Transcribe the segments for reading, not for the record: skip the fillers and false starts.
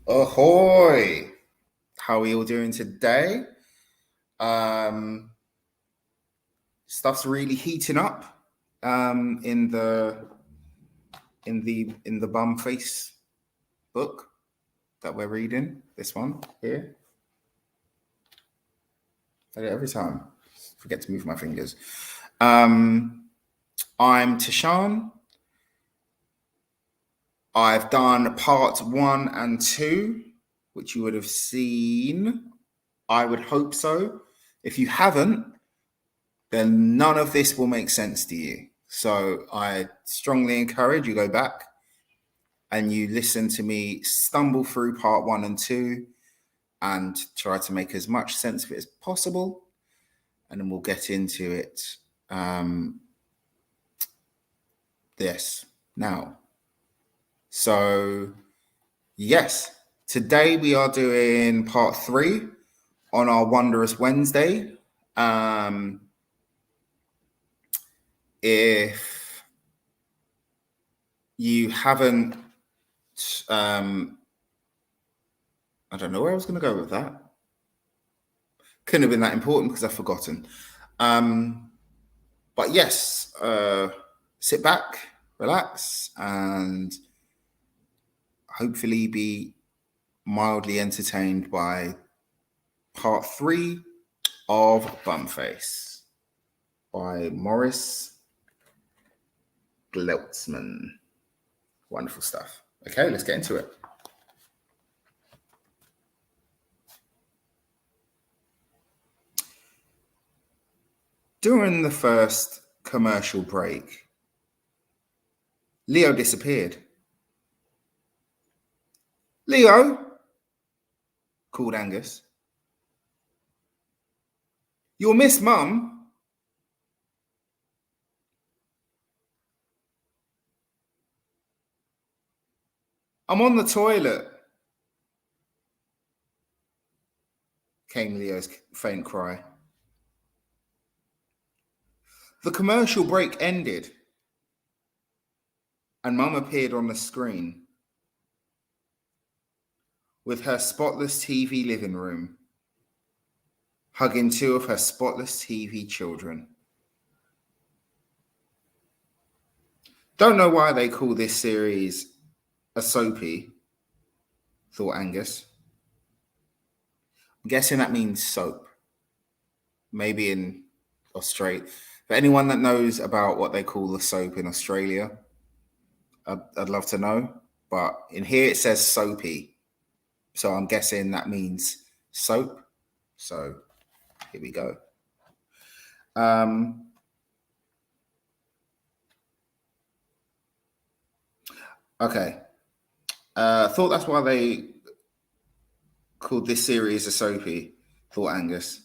Ahoy! How are you all doing today? Um, Stuff's really heating up in the Bumface book that we're reading. This one here. I do it every time. Forget to move my fingers. I'm Toshaan. I've done part 1 and 2, which you would have seen. I would hope so. If you haven't, then none of this will make sense to you. So I strongly encourage you go back and you listen to me stumble through part 1 and 2 and try to make as much sense of it as possible. And then we'll get into it. This now. So, yes, today we are doing part 3 on our Wondrous Wednesday. If you haven't, I don't know where I was going to go with that. Couldn't have been that important because I've forgotten. But yes, sit back, relax, and hopefully be mildly entertained by part 3 of Bumface by Morris Gleltzman. Wonderful stuff. Okay, let's get into it. During the first commercial break, Leo disappeared. Leo, called Angus. You'll miss Mum. I'm on the toilet, came Leo's faint cry. The commercial break ended, and Mum appeared on the screen with her spotless TV living room, hugging 2 of her spotless TV children. Don't know why they call this series a soapy, thought Angus. I'm guessing that means soap. Maybe in Australia. For anyone that knows about what they call the soap in Australia, I'd love to know. But in here it says soapy. So I'm guessing that means soap. So here we go. Okay. Thought that's why they called this series a soapy, thought Angus.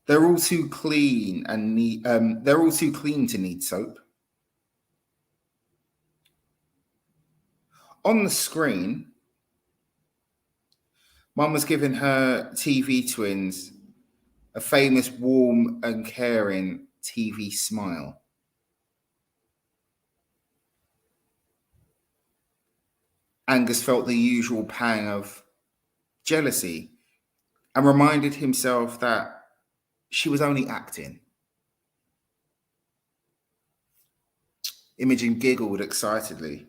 They're all too clean and need. They're all too clean to need soap. On the screen, Mum was giving her TV twins a famous, warm and caring TV smile. Angus felt the usual pang of jealousy and reminded himself that she was only acting. Imogen giggled excitedly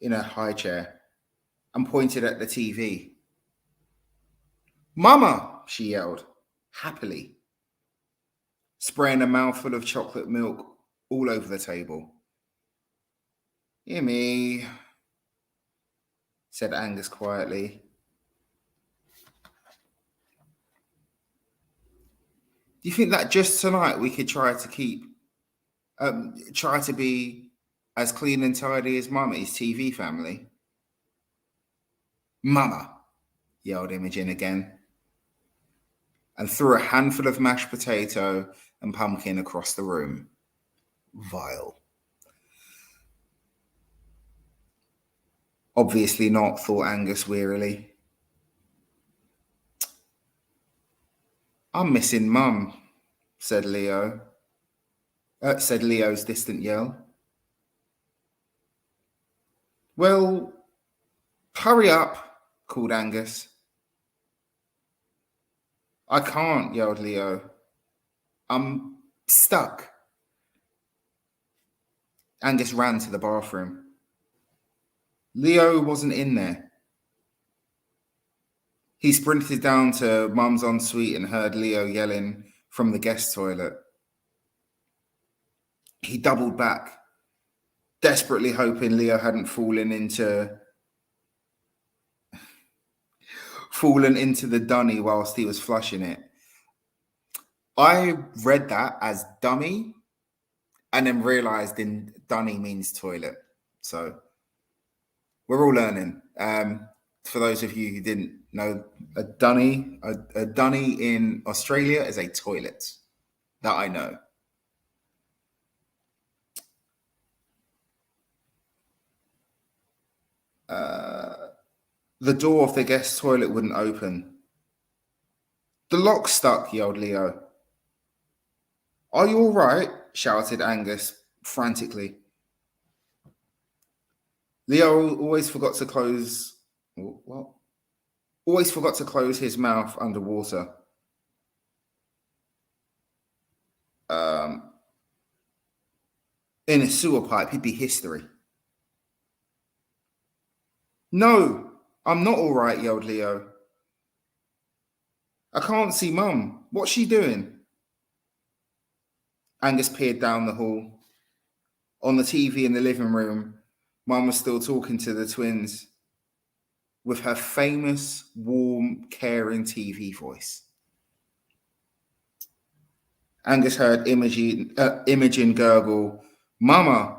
in her high chair and pointed at the TV. Mama, she yelled, happily, spraying a mouthful of chocolate milk all over the table. Immy, said Angus quietly. Do you think that just tonight we could try to be as clean and tidy as Mummy's TV family? Mama, yelled Imogen again, and threw a handful of mashed potato and pumpkin across the room. Vile. Obviously not, thought Angus wearily. I'm missing Mum, said Leo. Said Leo's distant yell. Well, Hurry up, called Angus. I can't, yelled Leo. I'm stuck. Angus ran to the bathroom. Leo wasn't in there. He sprinted down to Mum's ensuite and heard Leo yelling from the guest toilet. He doubled back, desperately hoping Leo hadn't fallen into the dunny whilst he was flushing it. I read that as dummy and then realised in dunny means toilet. So we're all learning. For those of you who didn't know, a dunny in Australia is a toilet. That I know. The door of the guest toilet wouldn't open. The lock's stuck, yelled Leo. Are you all right? Shouted Angus frantically. Leo always forgot to close. What? Always forgot to close his mouth underwater. In a sewer pipe, he'd be history. No, I'm not all right, yelled Leo. I can't see Mum. What's she doing? Angus peered down the hall. On the TV in the living room, Mum was still talking to the twins with her famous, warm, caring TV voice. Angus heard Imogen gurgle, Mama,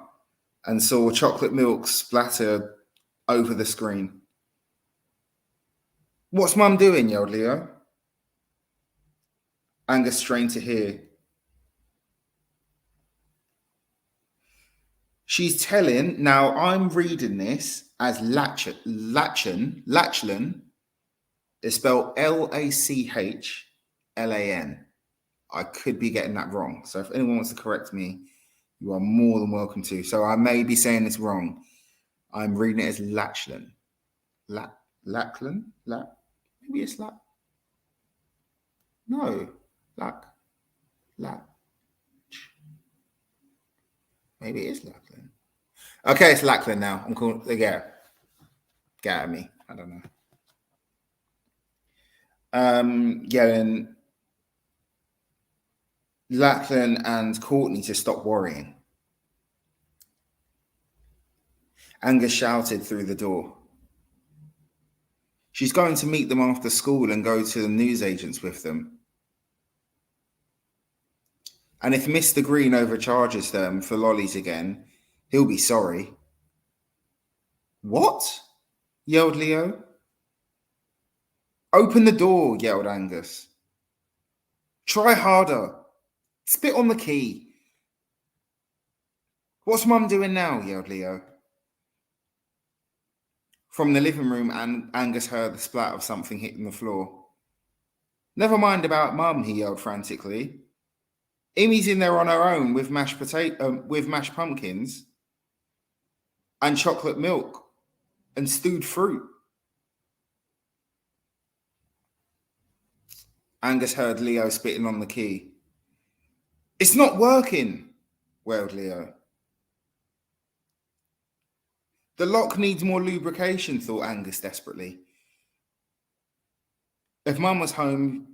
and saw chocolate milk splatter over the screen. What's Mum doing? Yelled Leo. Angus strained to hear. She's telling, now I'm reading this as Lachlan. It's spelled Lachlan. I could be getting that wrong. So if anyone wants to correct me, you are more than welcome to. So I may be saying this wrong. I'm reading it as Lachlan. Lachlan? Maybe it's Lach. No. Lach. Maybe it is Lachlan. Okay, it's Lachlan now. I'm calling. Yeah. Get at me. I don't know. And Lachlan and Courtney to stop worrying. Angus shouted through the door. She's going to meet them after school and go to the newsagents with them. And if Mr. Green overcharges them for lollies again, he'll be sorry. What? Yelled Leo. Open the door, yelled Angus. Try harder. Spit on the key. What's Mum doing now? Yelled Leo. From the living room, Angus heard the splat of something hitting the floor. Never mind about Mum, he yelled frantically. Amy's in there on her own with mashed pumpkins and chocolate milk and stewed fruit. Angus heard Leo spitting on the key. It's not working, wailed Leo. The lock needs more lubrication, thought Angus desperately. If Mum was home,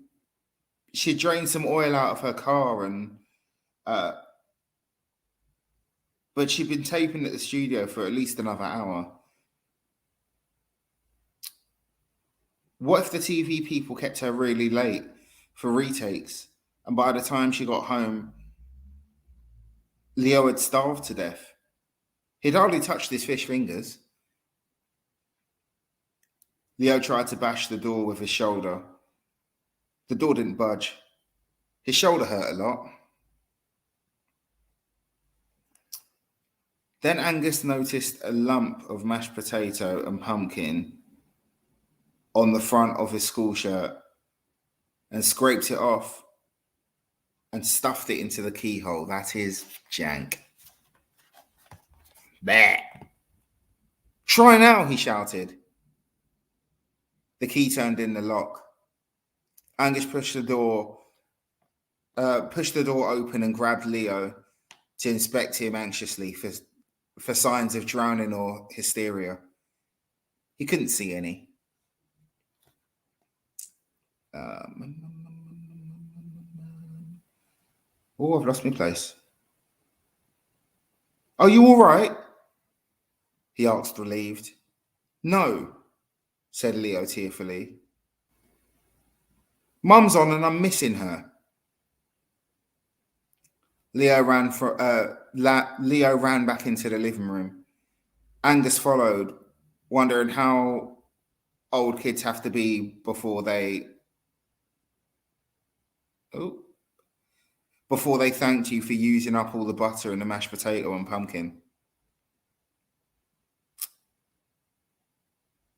she'd drain some oil out of her car but she'd been taping at the studio for at least another hour. What if the TV people kept her really late for retakes, and by the time she got home, Leo had starved to death? He'd hardly touched his fish fingers. Leo tried to bash the door with his shoulder. The door didn't budge. His shoulder hurt a lot. Then Angus noticed a lump of mashed potato and pumpkin on the front of his school shirt and scraped it off and stuffed it into the keyhole. That is jank. Bleh. Try now, he shouted. The key turned in the lock. Angus pushed the door open and grabbed Leo to inspect him anxiously for signs of drowning or hysteria. He couldn't see any. Oh, I've lost my place. Are you all right? He asked, relieved. No, said Leo tearfully. Mum's on and I'm missing her. Leo ran back into the living room. Angus followed, wondering how old kids have to be before they thanked you for using up all the butter in the mashed potato and pumpkin.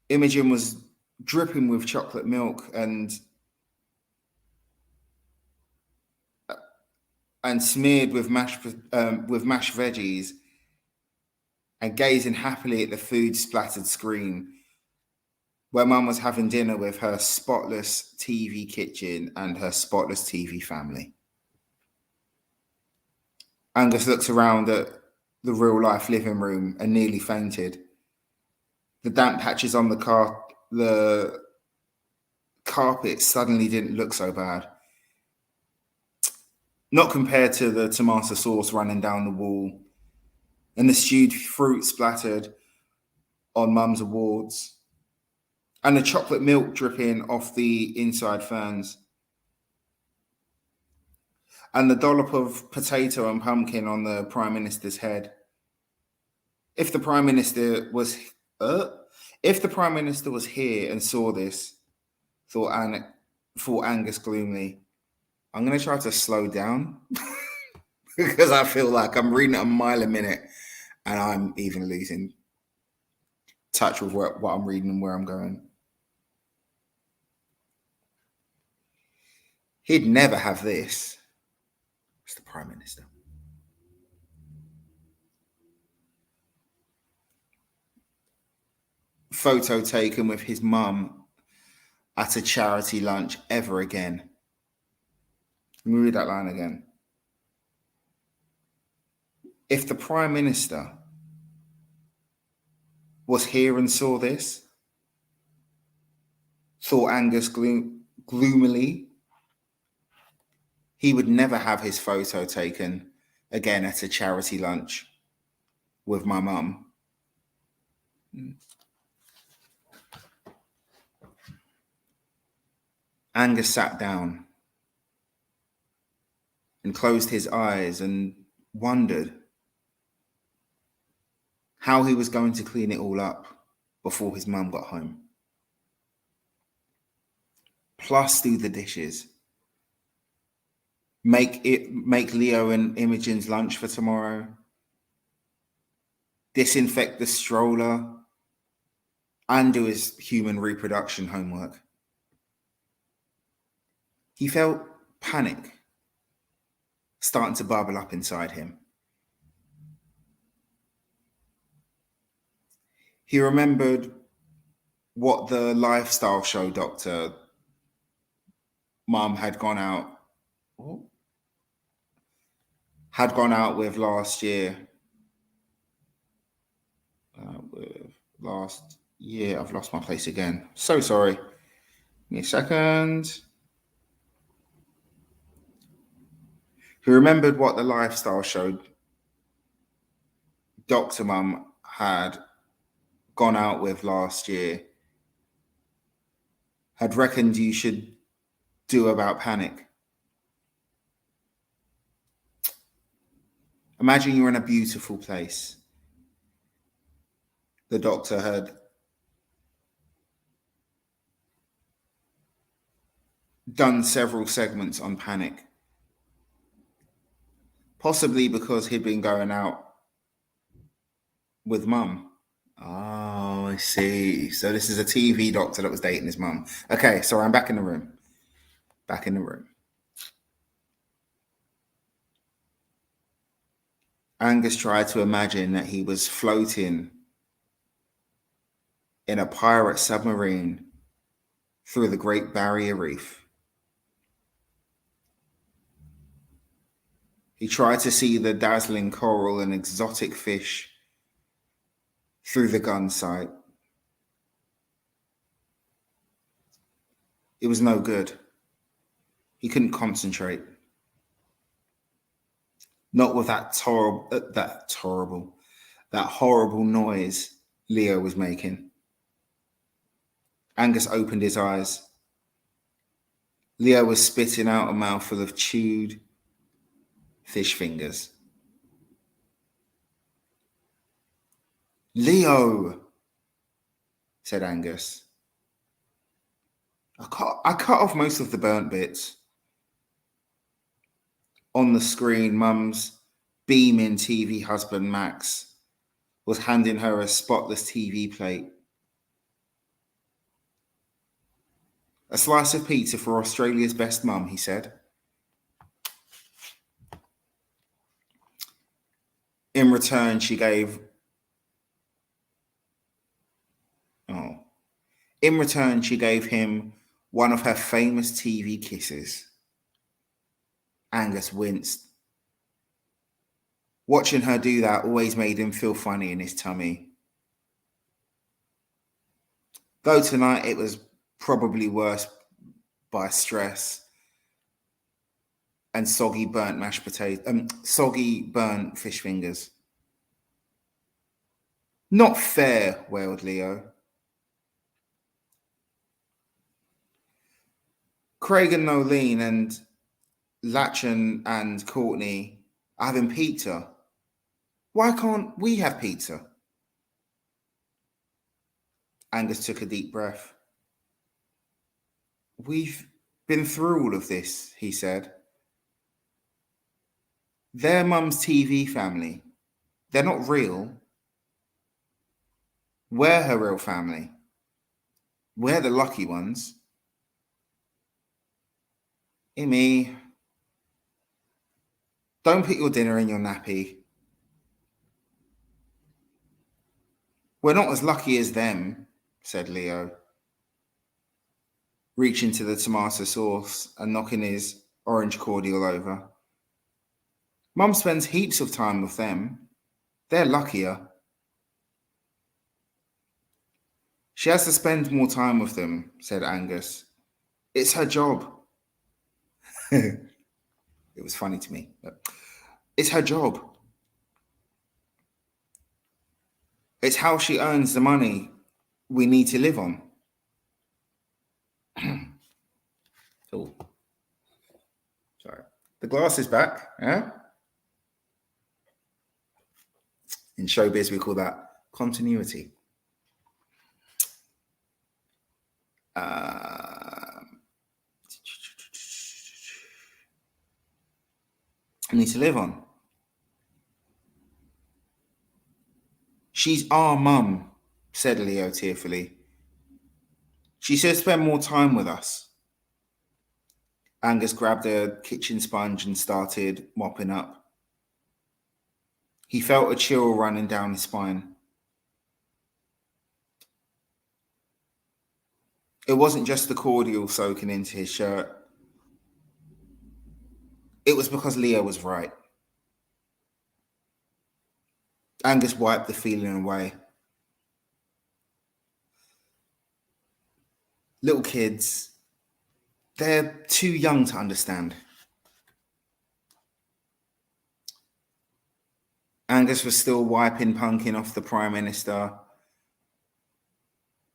Imogen was dripping with chocolate milk and smeared with mashed veggies, and gazing happily at the food splattered screen where Mum was having dinner with her spotless TV kitchen and her spotless TV family. Angus looked around at the real-life living room and nearly fainted. The damp patches on the carpet suddenly didn't look so bad. Not compared to the tomato sauce running down the wall and the stewed fruit splattered on Mum's awards and the chocolate milk dripping off the inside ferns and the dollop of potato and pumpkin on the Prime Minister's head. If the Prime Minister was here and saw this, thought Angus gloomily, I'm going to try to slow down because I feel like I'm reading at a mile a minute and I'm even losing touch with what I'm reading and where I'm going. He'd never have this. It's the Prime Minister. Photo taken with his mum at a charity lunch ever again. Let me read that line again. If the Prime Minister was here and saw this, thought Angus gloomily, he would never have his photo taken again at a charity lunch with my mum. Angus sat down and closed his eyes and wondered how he was going to clean it all up before his mum got home. Plus do the dishes. Make Leo and Imogen's lunch for tomorrow. Disinfect the stroller and do his human reproduction homework. He felt panic starting to bubble up inside him. He remembered what the lifestyle show doctor Mum had gone out with last year. I've lost my place again. So sorry. Give me a second. He remembered what the lifestyle show Dr. Mum had gone out with last year had reckoned you should do about panic. Imagine you're in a beautiful place. The doctor had done several segments on panic, possibly because he'd been going out with Mum. Oh, I see. So this is a TV doctor that was dating his mum. Okay, so I'm back in the room. Angus tried to imagine that he was floating in a pirate submarine through the Great Barrier Reef. He tried to see the dazzling coral and exotic fish through the gun sight. It was no good. He couldn't concentrate. Not with that horrible noise Leo was making. Angus opened his eyes. Leo was spitting out a mouthful of chewed fish fingers. Leo, said Angus. I cut off most of the burnt bits. On the screen, Mum's beaming TV husband, Max, was handing her a spotless TV plate. A slice of pizza for Australia's best mum, he said. In return, she gave him one of her famous TV kisses. Angus winced. Watching her do that always made him feel funny in his tummy. Though tonight it was probably worse by stress and soggy burnt fish fingers. Not fair, wailed Leo. Craig and Nolene and Lachin and Courtney are having pizza. Why can't we have pizza? Angus took a deep breath. We've been through all of this, he said. They're Mum's TV family. They're not real. We're her real family. We're the lucky ones. Amy, don't put your dinner in your nappy. We're not as lucky as them, said Leo, reaching to the tomato sauce and knocking his orange cordial over. Mum spends heaps of time with them. They're luckier. She has to spend more time with them, said Angus. It's her job. It was funny to me. But it's her job. It's how she earns the money we need to live on. Oh, sorry. The glass is back. Yeah? In showbiz, we call that continuity. I need to live on. She's our mum, said Leo tearfully. She should spend more time with us. Angus grabbed a kitchen sponge and started mopping up. He felt a chill running down his spine. It wasn't just the cordial soaking into his shirt. It was because Leo was right. Angus wiped the feeling away. Little kids, they're too young to understand. Angus was still wiping pumpkin off the Prime Minister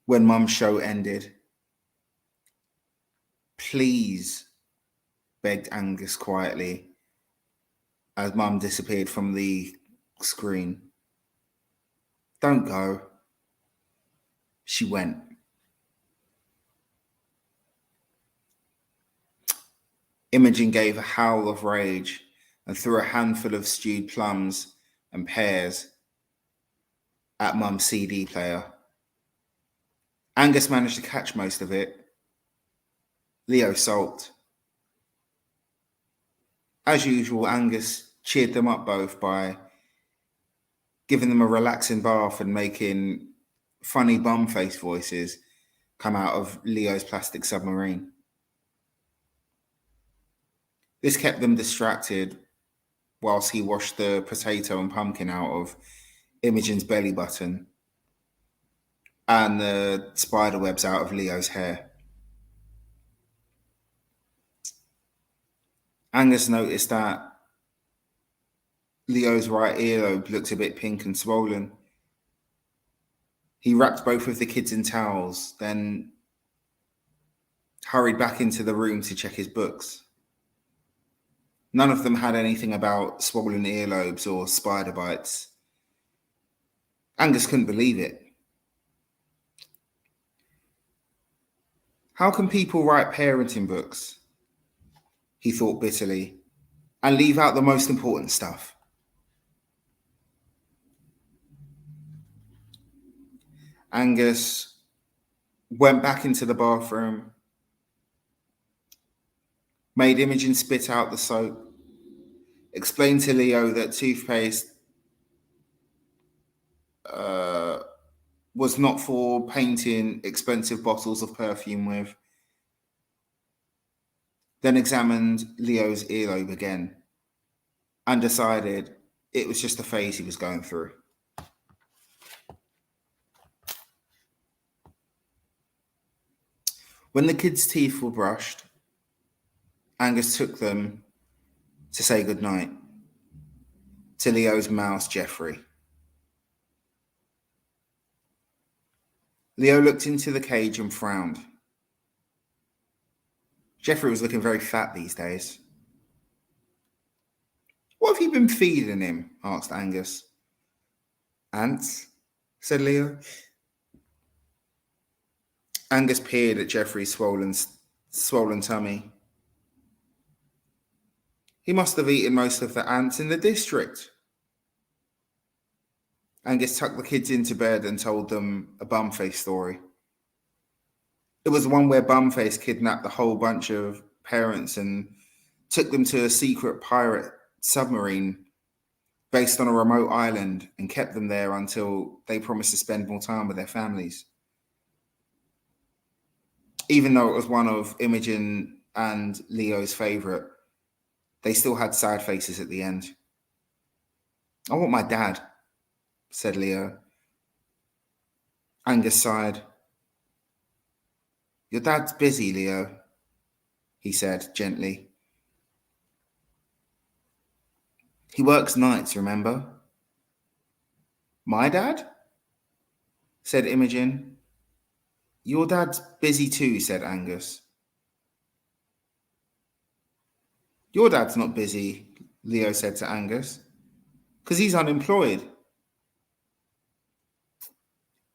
when Mum's show ended. Please, begged Angus quietly as Mum disappeared from the screen. Don't go. She went. Imogen gave a howl of rage and threw a handful of stewed plums and pears at Mum's CD player. Angus managed to catch most of it. Leo sulked. As usual, Angus cheered them up both by giving them a relaxing bath and making funny Bumface voices, come out of Leo's plastic submarine. This kept them distracted whilst he washed the potato and pumpkin out of Imogen's belly button and the spider webs out of Leo's hair. Angus noticed that Leo's right earlobe looked a bit pink and swollen. He wrapped both of the kids in towels, then hurried back into the room to check his books. None of them had anything about swollen earlobes or spider bites. Angus couldn't believe it. How can people write parenting books, he thought bitterly, and leave out the most important stuff? Angus went back into the bathroom, made Imogen spit out the soap, explained to Leo that toothpaste was not for painting expensive bottles of perfume with, then examined Leo's earlobe again and decided it was just a phase he was going through. When the kids' teeth were brushed, Angus took them to say goodnight to Leo's mouse, Jeffrey. Leo looked into the cage and frowned. Jeffrey was looking very fat these days. What have you been feeding him? Asked Angus. Ants, said Leo. Angus peered at Jeffrey's swollen tummy. He must have eaten most of the ants in the district. Angus tucked the kids into bed and told them a Bumface story. It was one where Bumface kidnapped a whole bunch of parents and took them to a secret pirate submarine based on a remote island and kept them there until they promised to spend more time with their families. Even though it was one of Imogen and Leo's favorite, they still had sad faces at the end. I want my dad, said Leo. Angus sighed. Your dad's busy, Leo, he said gently. He works nights, remember? My dad? Said Imogen. Your dad's busy too, said Angus. Your dad's not busy, Leo said to Angus, because he's unemployed.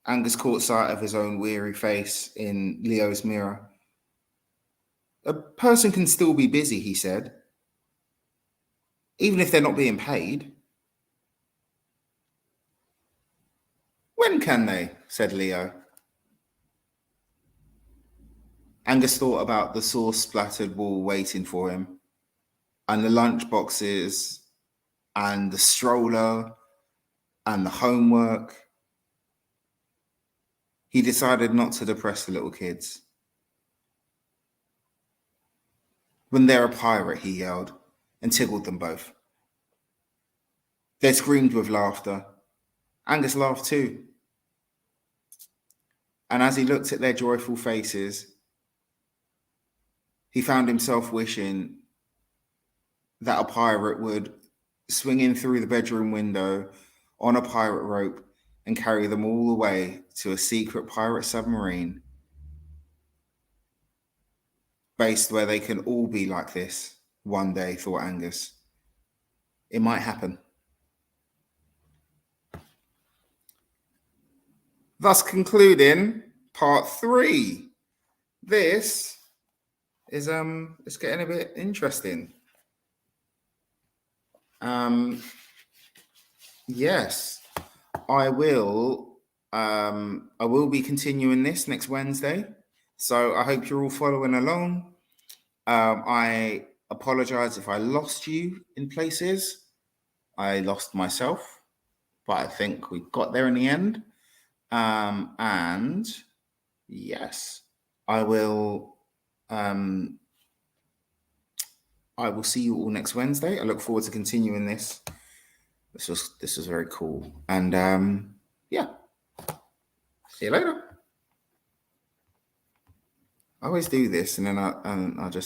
Angus caught sight of his own weary face in Leo's mirror. A person can still be busy, he said, even if they're not being paid. When can they? Said Leo. Angus thought about the sauce-splattered wall waiting for him, and the lunch boxes, and the stroller, and the homework. He decided not to depress the little kids. When they're a pirate, he yelled, and tickled them both. They screamed with laughter. Angus laughed too. And as he looked at their joyful faces, he found himself wishing that a pirate would swing in through the bedroom window on a pirate rope and carry them all the way to a secret pirate submarine based where they can all be like this one day, thought Angus. It might happen. Thus concluding part 3. This is it's getting a bit interesting. Yes, I will be continuing this next Wednesday. So I hope you're all following along. I apologize if I lost you in places. I lost myself, but I think we got there in the end. And Yes, I will. I will see you all next Wednesday. I look forward to continuing this. This was very cool, and yeah, see you later. I always do this, and then I just